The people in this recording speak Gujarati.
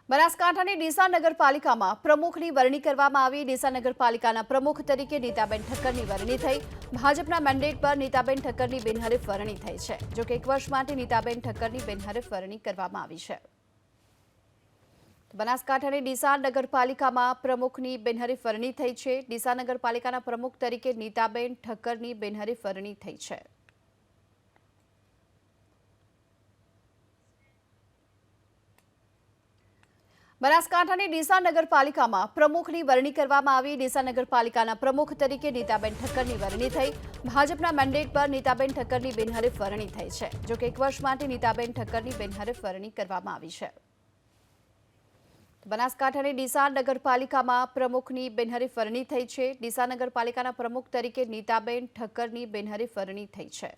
બનાસકાંઠાની ડીસા નગરપાલિકામાં પ્રમુખની વરણી કરવામાં આવી। ડીસા નગરપાલિકાના પ્રમુખ તરીકે નીતાબેન ઠક્કરની વરણી થઈ। ભાજપના મેન્ડેટ પર નીતાબેન ઠક્કરની બિનહરીફ વરણી થઈ છે। જો કે 1 વર્ષ માટે નીતાબેન ઠક્કરની બિનહરીફ વરણી કરવામાં આવી છે। બનાસકાંઠાની ડીસા નગરપાલિકામાં પ્રમુખની બિનહરીફ વરણી થઈ છે। ડીસા નગરપાલિકાના પ્રમુખ તરીકે નીતાબેન ઠક્કરની બિનહરીફ વરણી થઈ છે। બનાસકાંઠાની ડીસા નગરપાલિકામાં પ્રમુખની વરણી કરવામાં આવી। ડીસા નગરપાલિકાના પ્રમુખ તરીકે નીતાબેન ઠક્કરની વરણી થઈ। ભાજપના મેન્ડેટ પર નીતાબેન ઠક્કરની બિનહરીફ વરણી થઈ છે। જો કે 1 વર્ષ માટે નીતાબેન ઠક્કરની બિનહરીફ વરણી કરવામાં આવી છે। બનાસકાંઠાની ડીસા નગરપાલિકામાં પ્રમુખની બિનહરીફ વરણી થઈ છે। ડીસા નગરપાલિકાના પ્રમુખ તરીકે નીતાબેન ઠક્કરની બિનહરીફ વરણી થઈ છે।